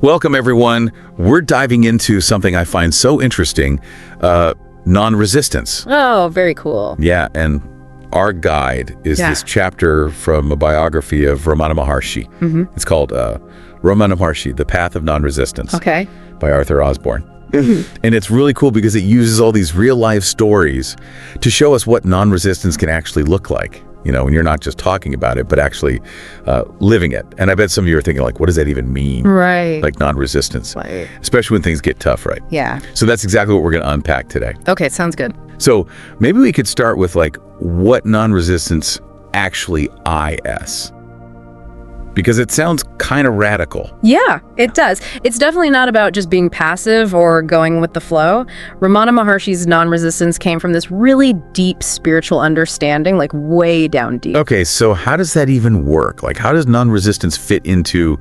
Welcome, everyone. We're diving into something I find so interesting, non-resistance. Oh, very cool. Yeah, and our guide is this chapter from a biography of Ramana Maharshi. It's called Ramana Maharshi, The Path of Non-Resistance by Arthur Osborne. And it's really cool because it uses all these real-life stories to show us what non-resistance can actually look like. You know, when you're not just talking about it, but actually living it. And I bet some of you are thinking, like, what does that even mean? Right. Like non-resistance. Right. Especially when things get tough, right? Yeah. So that's exactly what we're going to unpack today. Okay, sounds good. So maybe we could start with, like, what non-resistance actually is. Because it sounds kind of radical. Yeah, it does. It's definitely not about just being passive or going with the flow. Ramana Maharshi's non-resistance came from this really deep spiritual understanding, like way down deep. Okay, so how does that even work? Like, how does non-resistance fit into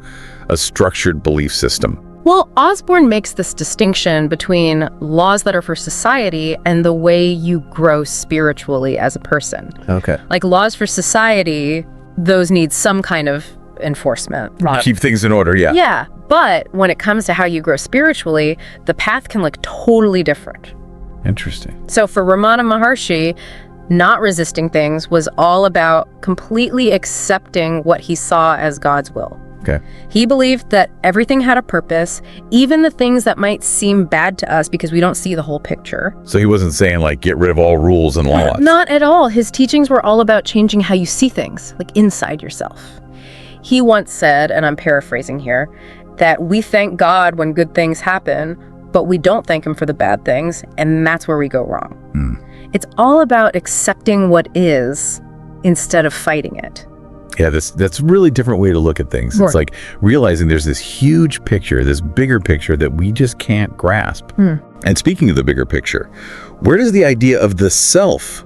a structured belief system? Well, Osborne makes this distinction between laws that are for society and the way you grow spiritually as a person. Okay. Like laws for society, those need some kind of enforcement. Keep things in order, yeah. Yeah, but when it comes to how you grow spiritually, the path can look totally different. Interesting. So for Ramana Maharshi, not resisting things was all about completely accepting what he saw as God's will. Okay. He believed that everything had a purpose, even the things that might seem bad to us because we don't see the whole picture. So he wasn't saying, like, get rid of all rules and laws. Not at all. His teachings were all about changing how you see things, like inside yourself. He once said, and I'm paraphrasing here, that we thank God when good things happen, but we don't thank him for the bad things, and that's where we go wrong. It's all about accepting what is instead of fighting it. Yeah, that's a really different way to look at things. It's like realizing there's this huge picture, this bigger picture that we just can't grasp. And speaking of the bigger picture, where does the idea of the self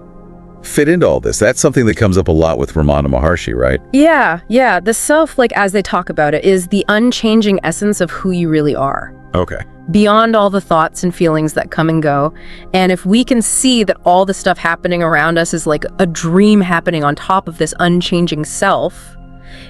fit into all this? That's something that comes up a lot with Ramana Maharshi, right? Yeah. The self, like as they talk about it, is the unchanging essence of who you really are. Okay. Beyond all the thoughts and feelings that come and go. And if we can see that all the stuff happening around us is like a dream happening on top of this unchanging self,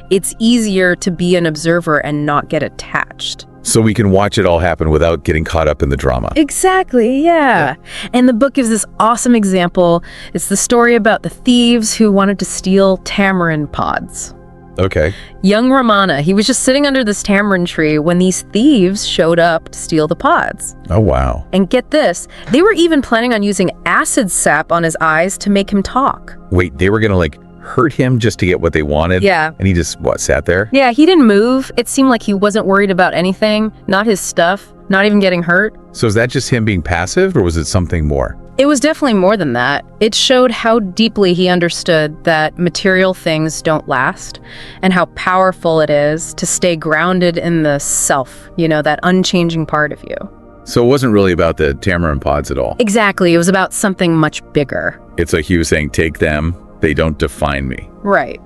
it's easier to be an observer and not get attached. So we can watch it all happen without getting caught up in the drama. Exactly, yeah. And the book gives this awesome example. It's the story about the thieves who wanted to steal tamarind pods. Okay. Young Ramana, he was just sitting under this tamarind tree when these thieves showed up to steal the pods. Oh, wow. And get this, they were even planning on using acid sap on his eyes to make him talk. Wait, they were gonna, like, hurt him just to get what they wanted? Yeah. And he just, sat there? Yeah, he didn't move. It seemed like he wasn't worried about anything, not his stuff, not even getting hurt. So is that just him being passive, or was it something more? It was definitely more than that. It showed how deeply he understood that material things don't last and how powerful it is to stay grounded in the self, you know, that unchanging part of you. So it wasn't really about the tamarind pods at all? Exactly. It was about something much bigger. It's like he was saying, take them, they don't define me. Right.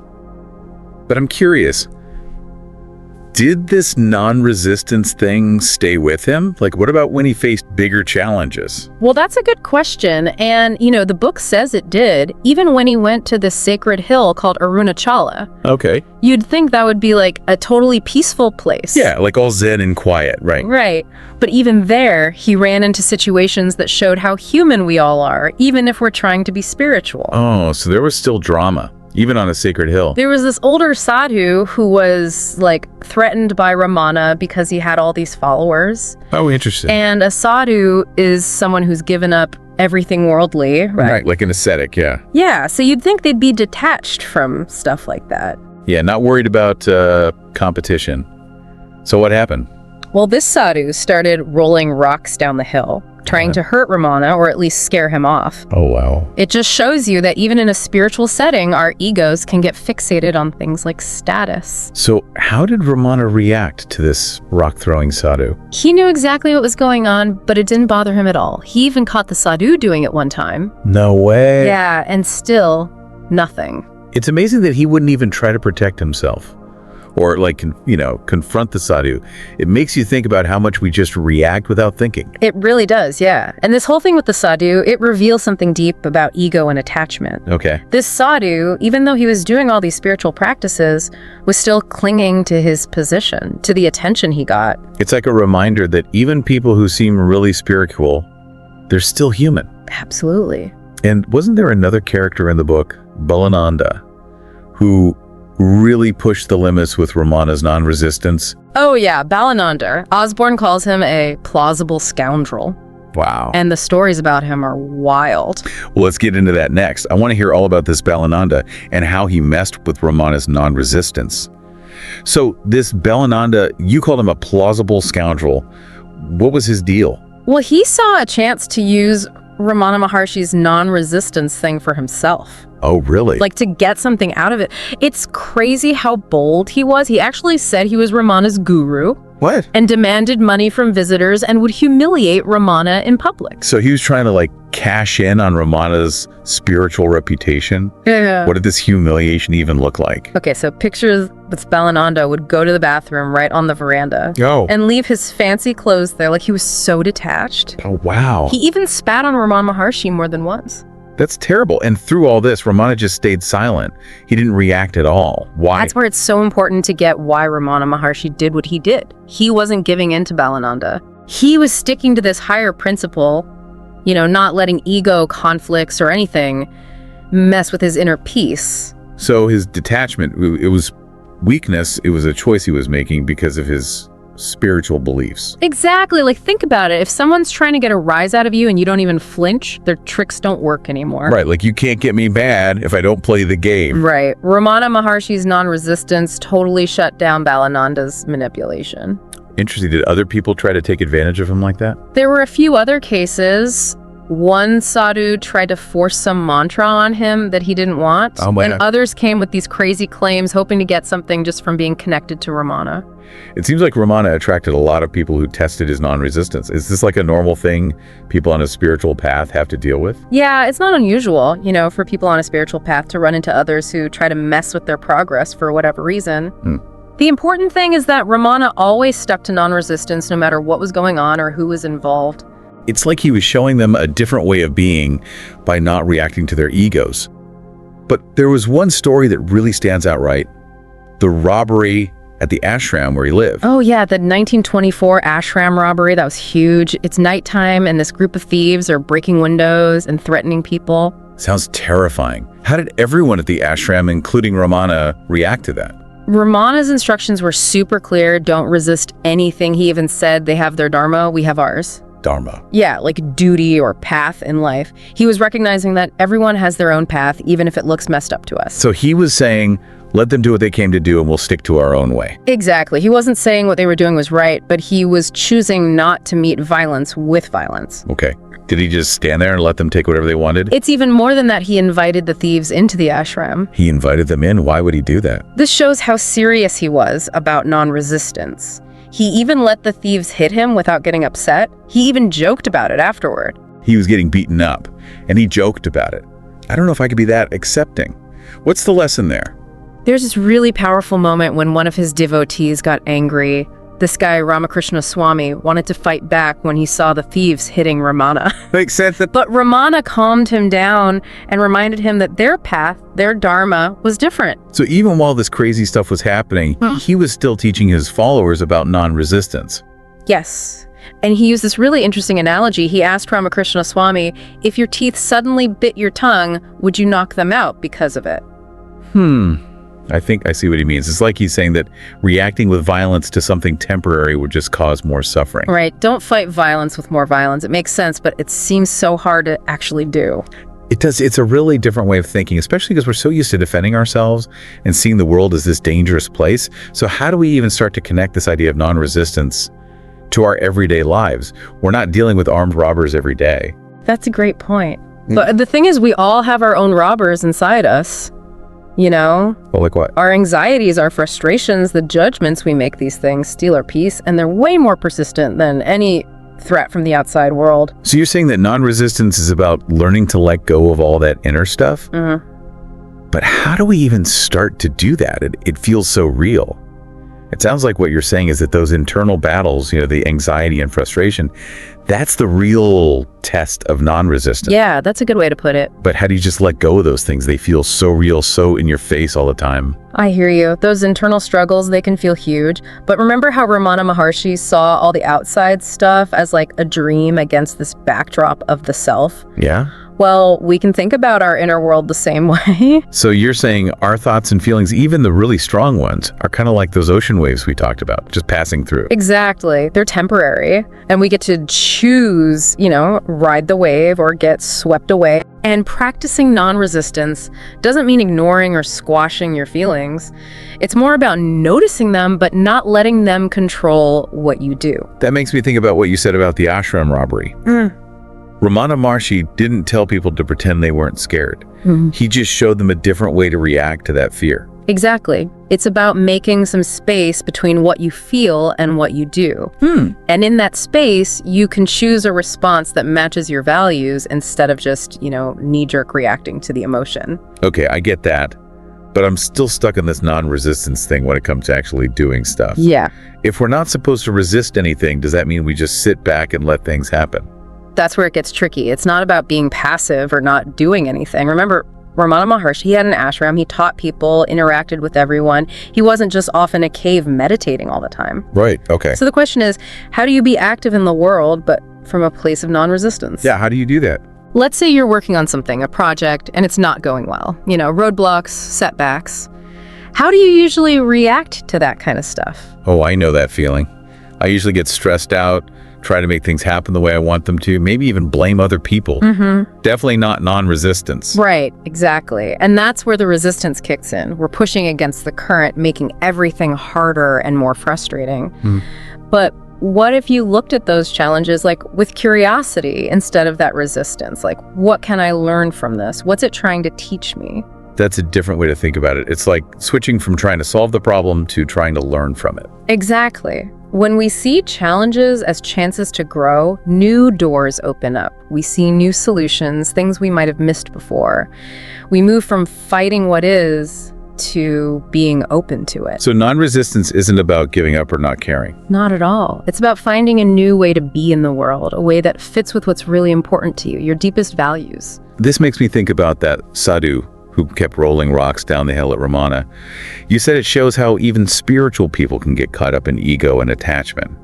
But I'm curious, did this non-resistance thing stay with him? Like, what about when he faced bigger challenges? Well, that's a good question. And, you know, the book says it did, even when he went to this sacred hill called Arunachala. Okay. You'd think that would be like a totally peaceful place. Yeah, like all zen and quiet, right? Right. But even there, he ran into situations that showed how human we all are, even if we're trying to be spiritual. Oh, so there was still drama, even on a sacred hill. There was this older sadhu who was like threatened by Ramana because he had all these followers. Oh, interesting. And a sadhu is someone who's given up everything worldly, right? Like an ascetic, yeah. Yeah, so you'd think they'd be detached from stuff like that. Yeah, not worried about competition. So what happened? Well, this sadhu started rolling rocks down the hill, trying to hurt Ramana or at least scare him off. Oh, wow. It just shows you that even in a spiritual setting, our egos can get fixated on things like status. So how did Ramana react to this rock-throwing sadhu? He knew exactly what was going on, but it didn't bother him at all. He even caught the sadhu doing it one time. No way. Yeah, and still nothing. It's amazing that he wouldn't even try to protect himself. or like, confront the sadhu, it makes you think about how much we just react without thinking. It really does, yeah. And this whole thing with the sadhu, it reveals something deep about ego and attachment. Okay. This sadhu, even though he was doing all these spiritual practices, was still clinging to his position, to the attention he got. It's like a reminder that even people who seem really spiritual, they're still human. Absolutely. And wasn't there another character in the book, Balananda, who really pushed the limits with Ramana's non-resistance? Oh yeah, Balananda. Osborne calls him a plausible scoundrel. Wow. And the stories about him are wild. Well, let's get into that next. I want to hear all about this Balananda and how he messed with Ramana's non-resistance. So this Balananda, you called him a plausible scoundrel. What was his deal? Well, he saw a chance to use Ramana Maharshi's non-resistance thing for himself. Oh, really? Like to get something out of it. It's crazy how bold he was. He actually said he was Ramana's guru. What? And demanded money from visitors and would humiliate Ramana in public. So he was trying to cash in on Ramana's spiritual reputation? Yeah. What did this humiliation even look like? Okay, so pictures this Balananda would go to the bathroom right on the veranda. Oh. And leave his fancy clothes there. Like he was so detached. Oh, wow. He even spat on Ramana Maharshi more than once. That's terrible. And through all this, Ramana just stayed silent. He didn't react at all. Why? That's where it's so important to get why Ramana Maharshi did what he did. He wasn't giving in to Balananda. He was sticking to this higher principle, not letting ego conflicts or anything mess with his inner peace. So his detachment, it was weakness. It was a choice he was making because of his spiritual beliefs. Exactly. Think about it. If someone's trying to get a rise out of you and you don't even flinch, their tricks don't work anymore. Right. You can't get me mad if I don't play the game. Right. Ramana Maharshi's non-resistance totally shut down Balananda's manipulation. Interesting. Did other people try to take advantage of him like that? There were a few other cases. One sadhu tried to force some mantra on him that he didn't want. Oh, man. And others came with these crazy claims, hoping to get something just from being connected to Ramana. It seems like Ramana attracted a lot of people who tested his non-resistance. Is this a normal thing people on a spiritual path have to deal with? Yeah, it's not unusual, for people on a spiritual path to run into others who try to mess with their progress for whatever reason. The important thing is that Ramana always stuck to non-resistance no matter what was going on or who was involved. It's like he was showing them a different way of being by not reacting to their egos. But there was one story that really stands out, right? The robbery at the ashram where he lived. Oh yeah, the 1924 ashram robbery, that was huge. It's nighttime and this group of thieves are breaking windows and threatening people. Sounds terrifying. How did everyone at the ashram, including Ramana, react to that? Ramana's instructions were super clear. Don't resist anything. He even said they have their dharma, we have ours. Dharma. Yeah, duty or path in life. He was recognizing that everyone has their own path, even if it looks messed up to us. So he was saying, let them do what they came to do and we'll stick to our own way. Exactly. He wasn't saying what they were doing was right, but he was choosing not to meet violence with violence. Okay. Did he just stand there and let them take whatever they wanted? It's even more than that. He invited the thieves into the ashram. He invited them in? Why would he do that? This shows how serious he was about non-resistance. He even let the thieves hit him without getting upset. He even joked about it afterward. He was getting beaten up, and he joked about it. I don't know if I could be that accepting. What's the lesson there? There's this really powerful moment when one of his devotees got angry. This guy, Ramakrishna Swami, wanted to fight back when he saw the thieves hitting Ramana. Makes sense. But Ramana calmed him down and reminded him that their path, their dharma, was different. So even while this crazy stuff was happening, he was still teaching his followers about non-resistance. Yes. And he used this really interesting analogy. He asked Ramakrishna Swami, if your teeth suddenly bit your tongue, would you knock them out because of it? I think I see what he means. It's like he's saying that reacting with violence to something temporary would just cause more suffering. Right. Don't fight violence with more violence. It makes sense, but it seems so hard to actually do. It does. It's a really different way of thinking, especially because we're so used to defending ourselves and seeing the world as this dangerous place. So how do we even start to connect this idea of non-resistance to our everyday lives? We're not dealing with armed robbers every day. That's a great point. But the thing is, we all have our own robbers inside us. Well, like what? Our anxieties, our frustrations, the judgments we make these things steal our peace, and they're way more persistent than any threat from the outside world. So you're saying that non-resistance is about learning to let go of all that inner stuff? But how do we even start to do that? It feels so real. It sounds like what you're saying is that those internal battles, the anxiety and frustration, that's the real test of non-resistance. Yeah, that's a good way to put it. But how do you just let go of those things? They feel so real, so in your face all the time. I hear you. Those internal struggles, they can feel huge. But remember how Ramana Maharshi saw all the outside stuff as like a dream against this backdrop of the self? Yeah. Well, we can think about our inner world the same way. So you're saying our thoughts and feelings, even the really strong ones, are kind of like those ocean waves we talked about, just passing through. Exactly. They're temporary. And we get to choose, ride the wave or get swept away. And practicing non-resistance doesn't mean ignoring or squashing your feelings. It's more about noticing them, but not letting them control what you do. That makes me think about what you said about the ashram robbery. Ramana Maharshi didn't tell people to pretend they weren't scared. He just showed them a different way to react to that fear. Exactly. It's about making some space between what you feel and what you do. And in that space, you can choose a response that matches your values instead of just, knee-jerk reacting to the emotion. Okay, I get that. But I'm still stuck in this non-resistance thing when it comes to actually doing stuff. Yeah. If we're not supposed to resist anything, does that mean we just sit back and let things happen? That's where it gets tricky. It's not about being passive or not doing anything. Remember, Ramana Maharshi, he had an ashram. He taught people, interacted with everyone. He wasn't just off in a cave meditating all the time. Right, okay. So the question is, how do you be active in the world, but from a place of non-resistance? Yeah, how do you do that? Let's say you're working on something, a project, and it's not going well. Roadblocks, setbacks. How do you usually react to that kind of stuff? Oh, I know that feeling. I usually get stressed out, try to make things happen the way I want them to, maybe even blame other people. Definitely not non-resistance. Right, exactly. And that's where the resistance kicks in. We're pushing against the current, making everything harder and more frustrating. But what if you looked at those challenges with curiosity instead of that resistance? What can I learn from this? What's it trying to teach me? That's a different way to think about it. It's like switching from trying to solve the problem to trying to learn from it. Exactly. When we see challenges as chances to grow, new doors open up. We see new solutions, things we might have missed before. We move from fighting what is to being open to it. So non-resistance isn't about giving up or not caring. Not at all. It's about finding a new way to be in the world, a way that fits with what's really important to you, your deepest values. This makes me think about that sadhu who kept rolling rocks down the hill at Ramana. You said it shows how even spiritual people can get caught up in ego and attachment.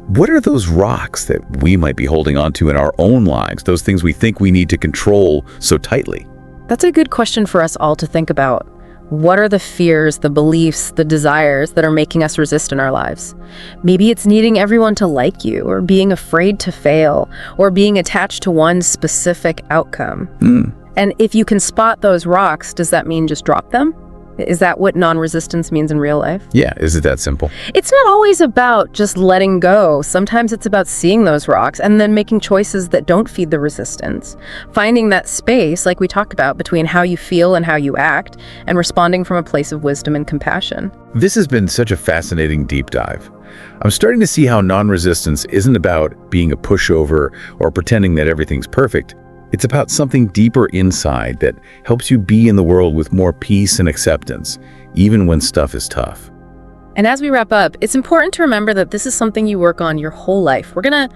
What are those rocks that we might be holding on to in our own lives, those things we think we need to control so tightly? That's a good question for us all to think about. What are the fears, the beliefs, the desires that are making us resist in our lives? Maybe it's needing everyone to like you, or being afraid to fail, or being attached to one specific outcome. And if you can spot those rocks, does that mean just drop them? Is that what non-resistance means in real life? Yeah, is it that simple? It's not always about just letting go. Sometimes it's about seeing those rocks and then making choices that don't feed the resistance. Finding that space, like we talked about, between how you feel and how you act, and responding from a place of wisdom and compassion. This has been such a fascinating deep dive. I'm starting to see how non-resistance isn't about being a pushover or pretending that everything's perfect. It's about something deeper inside that helps you be in the world with more peace and acceptance, even when stuff is tough. And as we wrap up, it's important to remember that this is something you work on your whole life. We're gonna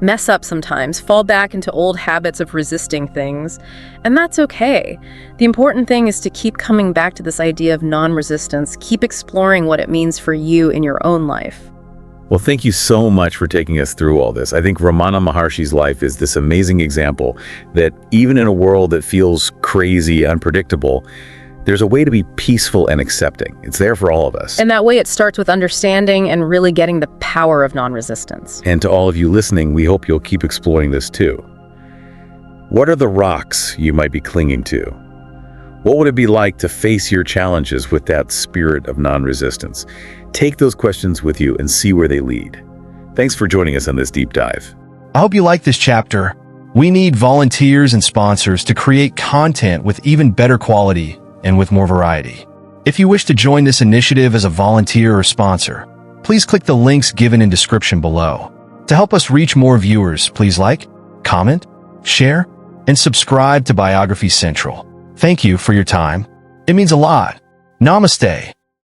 mess up sometimes, fall back into old habits of resisting things, and that's okay. The important thing is to keep coming back to this idea of non-resistance, keep exploring what it means for you in your own life. Well, thank you so much for taking us through all this. I think Ramana Maharshi's life is this amazing example that even in a world that feels crazy, unpredictable, there's a way to be peaceful and accepting. It's there for all of us. And that way it starts with understanding and really getting the power of non-resistance. And to all of you listening, we hope you'll keep exploring this too. What are the rocks you might be clinging to? What would it be like to face your challenges with that spirit of non-resistance? Take those questions with you and see where they lead. Thanks for joining us on this deep dive. I hope you like this chapter. We need volunteers and sponsors to create content with even better quality and with more variety. If you wish to join this initiative as a volunteer or sponsor, please click the links given in description below. To help us reach more viewers, please like, comment, share, and subscribe to Biography Central. Thank you for your time. It means a lot. Namaste.